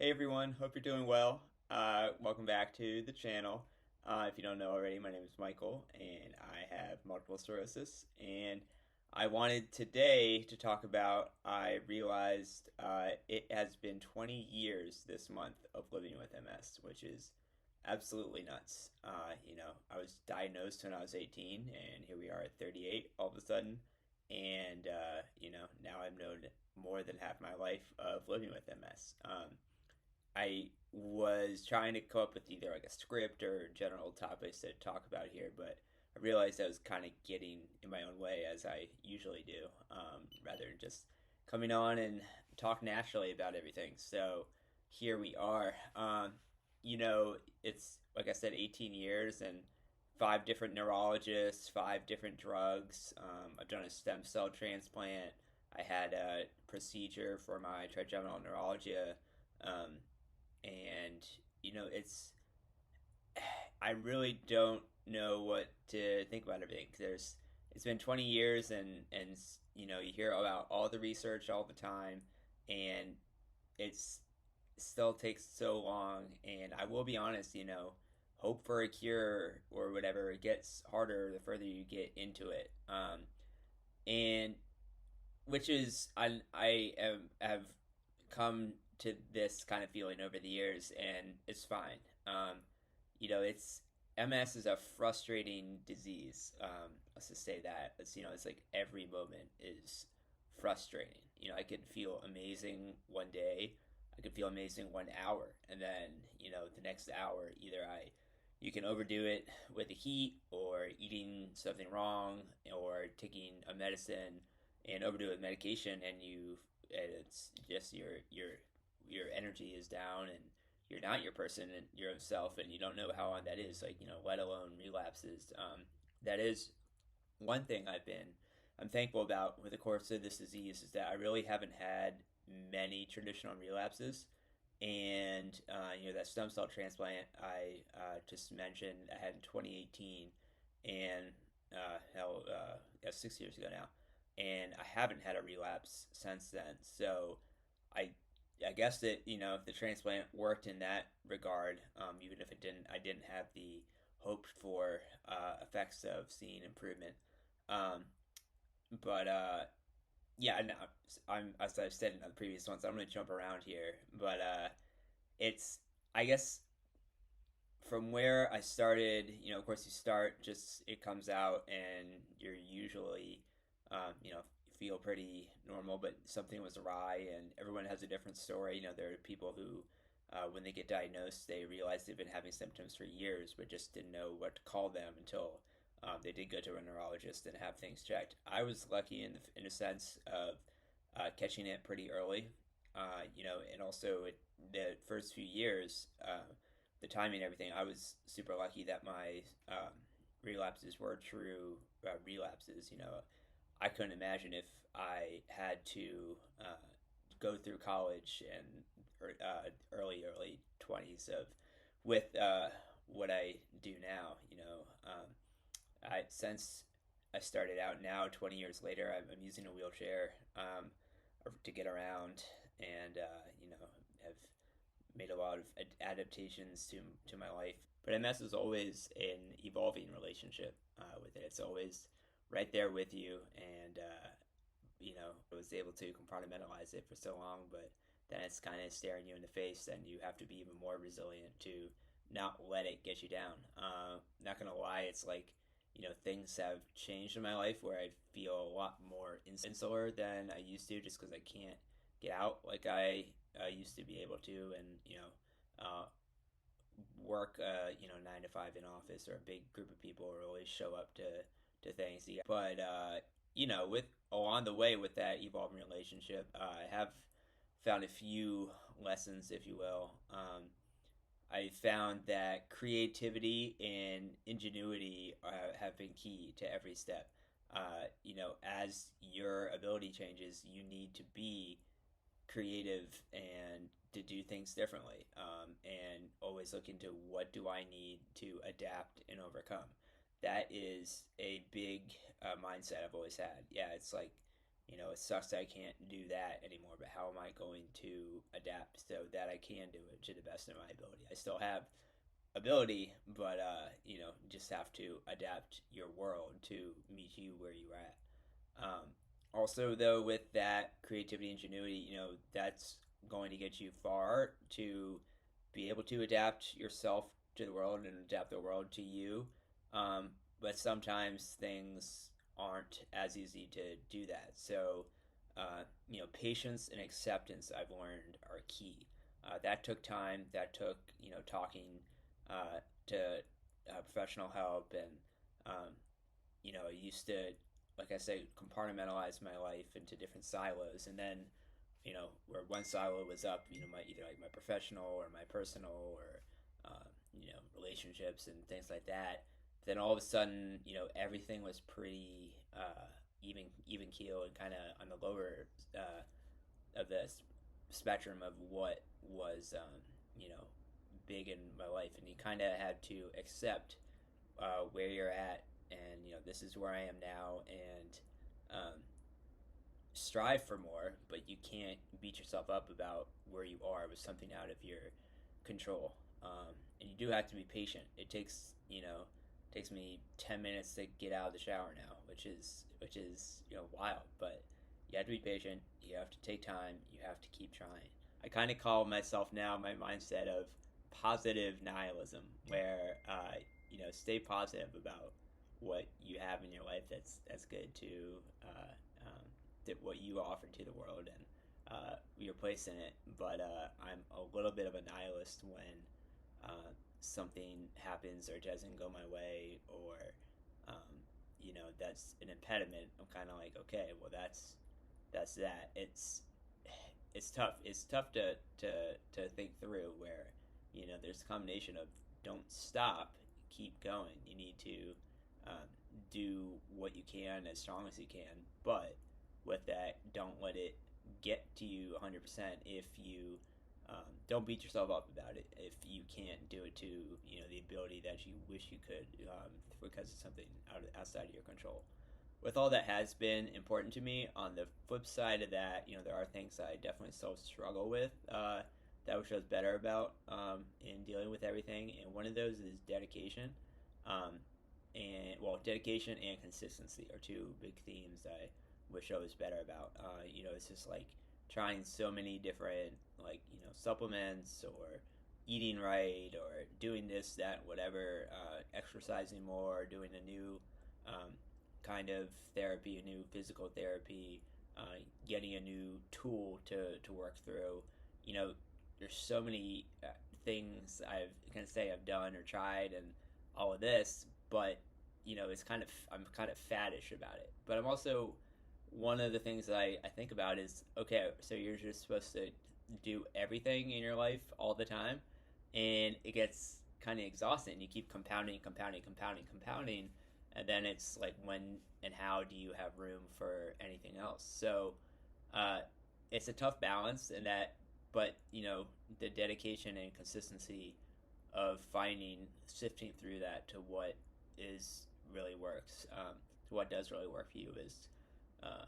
Hey everyone, hope you're doing well. Welcome back to the channel. If you don't know already, my name is Michael and I have multiple sclerosis. And I wanted today to talk about, I realized it has been 20 years this month of living with MS, which is absolutely nuts. I was diagnosed when I was 18, and here we are at 38 all of a sudden. And, now I've known more than half my life of living with MS. I was trying to come up with either like a script or general topics to talk about here, but I realized I was kind of getting in my own way as I usually do, rather than just coming on and talk naturally about everything. So here we are. It's like I said, 18 years and five different neurologists, five different drugs. I've done a stem cell transplant. I had a procedure for my trigeminal neuralgia. Um, and it's I really don't know what to think about everything. It's been 20 years, and you hear about all the research all the time, and it's still takes so long. And I will be honest, hope for a cure or whatever, it gets harder the further you get into it. And which is have come to this kind of feeling over the years, and it's fine. It's MS is a frustrating disease. Let's just say that. It's like every moment is frustrating. I could feel amazing one day, I could feel amazing 1 hour, and then the next hour, either I you can overdo it with the heat, or eating something wrong, or taking a medicine and overdo it with medication, and it's just your energy is down, and you're not your person and your self, and you don't know how long that is, like, let alone relapses. That is one thing I'm thankful about with the course of this disease, is that I really haven't had many traditional relapses. And that stem cell transplant I just mentioned, I had in 2018, and that's 6 years ago now, and I haven't had a relapse since then. So I I guess that if the transplant worked in that regard, even if it didn't, I didn't have the hoped for effects of seeing improvement. Um, but yeah, no, I'm as I've said in the previous ones, I'm going to jump around here. But it's I guess from where I started, of course, you start just it comes out, and you're usually, feel pretty normal, but something was awry, and everyone has a different story. There are people who, when they get diagnosed, they realize they've been having symptoms for years, but just didn't know what to call them until they did go to a neurologist and have things checked. I was lucky in a sense of catching it pretty early, and also the first few years. The timing and everything, I was super lucky that my relapses were true relapses. I couldn't imagine if I had to go through college and early 20s of with what I do now. I since I started out now, 20 years later, I'm using a wheelchair to get around, and have made a lot of adaptations to my life. But MS is always an evolving relationship with it. It's always right there with you, and I was able to compartmentalize it for so long, but then it's kind of staring you in the face, and you have to be even more resilient to not let it get you down. Not gonna lie, it's like things have changed in my life where I feel a lot more insular than I used to, just because I can't get out like I used to be able to, and work 9 to 5 in office, or a big group of people who always show up to things. But with along the way with that evolving relationship, I have found a few lessons, if you will. I found that creativity and ingenuity have been key to every step. As your ability changes, you need to be creative and to do things differently, and always look into what do I need to adapt and overcome. That is a big mindset I've always had. Yeah, it's like it sucks that I can't do that anymore, but how am I going to adapt so that I can do it to the best of my ability? I still have ability, but just have to adapt your world to meet you where you're at. Also, though, with that creativity, ingenuity, that's going to get you far to be able to adapt yourself to the world and adapt the world to you. Um, but sometimes things aren't as easy to do that. So, patience and acceptance, I've learned, are key. That took time. That took, talking to professional help. And, I used to, like I say, compartmentalize my life into different silos. And then, where one silo was up, my either like my professional or my personal or relationships and things like that. Then all of a sudden, everything was pretty even keel and kind of on the lower of the spectrum of what was big in my life, and you kind of had to accept where you're at, and this is where I am now, and strive for more, but you can't beat yourself up about where you are with something out of your control. And you do have to be patient. Takes me 10 minutes to get out of the shower now, which is wild. But you have to be patient. You have to take time. You have to keep trying. I kind of call myself now my mindset of positive nihilism, where stay positive about what you have in your life that's good to that what you offer to the world and your place in it. But I'm a little bit of a nihilist when something happens or doesn't go my way, or that's an impediment. I'm kind of like, okay, well, that's that. It's tough. It's tough to think through where there's a combination of don't stop, keep going. You need to do what you can as strong as you can, but with that, don't let it get to you 100%. If you don't beat yourself up about it if you can't do it to the ability that you wish you could, because it's something outside of your control. With all that has been important to me, on the flip side of that, there are things I definitely still struggle with, that I wish I was better about, in dealing with everything. And one of those is dedication. Um, and well, dedication and consistency are two big themes I wish I was better about. It's just like trying so many different, like, supplements, or eating right, or doing this, that, whatever, exercising more, doing a new kind of therapy, a new physical therapy, getting a new tool to work through. You know, there's so many things can say I've done or tried, and all of this, but it's kind of I'm kind of faddish about it. But I'm also, one of the things that I think about is, okay, so you're just supposed to do everything in your life all the time, and it gets kind of exhausting. You keep compounding, compounding, compounding, compounding, and then it's like, when and how do you have room for anything else? So uh, it's a tough balance in that, but the dedication and consistency of sifting through that to what is really works, to what does really work for you, is uh,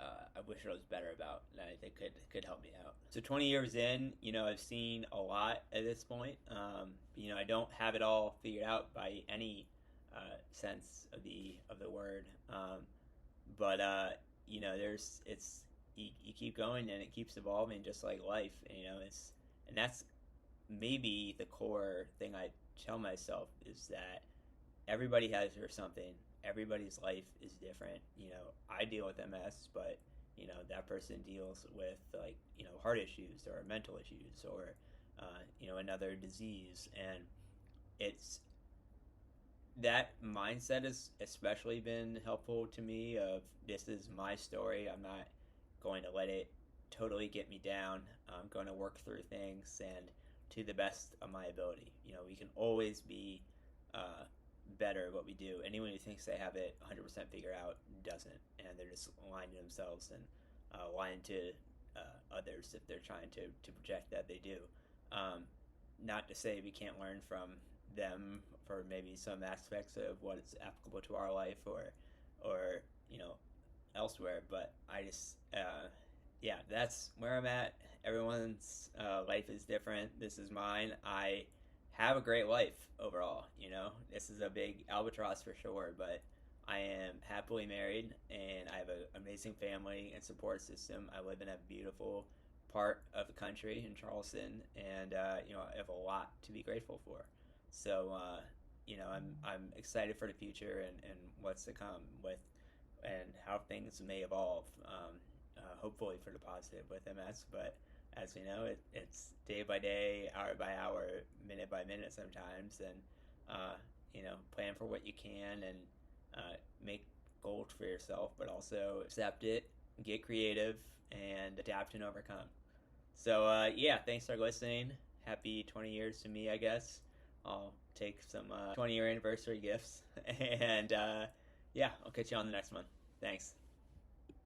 I wish I was better about, and I think could help me out. So 20 years in, I've seen a lot at this point. I don't have it all figured out by any sense of the word, but you keep going, and it keeps evolving, just like life. And that's maybe the core thing I tell myself, is that everybody has or something. Everybody's life is different. I deal with MS, but that person deals with, like, heart issues or mental issues, or another disease, and it's that mindset has especially been helpful to me. Of, this is my story. I'm not going to let it totally get me down. I'm going to work through things, and to the best of my ability. We can always be better at what we do. Anyone who thinks they have it 100% figured out doesn't, and they're just lying to themselves, and lying to others if they're trying to project that they do. Not to say we can't learn from them for maybe some aspects of what is applicable to our life, or elsewhere. But I just, yeah, that's where I'm at. Everyone's life is different. This is mine. I have a great life overall. You know, this is a big albatross for sure, but I am happily married and I have an amazing family and support system. I live in a beautiful part of the country in Charleston, and you know, I have a lot to be grateful for. So, you know, I'm excited for the future and what's to come with and how things may evolve. Hopefully for the positive with MS, but as we know, it's day by day, hour by hour, minute by minute sometimes, and you know, plan for what you can and make goals for yourself, but also accept it, get creative, and adapt and overcome. So yeah, thanks for listening. Happy 20 years to me, I guess. I'll take some 20-year anniversary gifts, and yeah, I'll catch you on the next one. Thanks.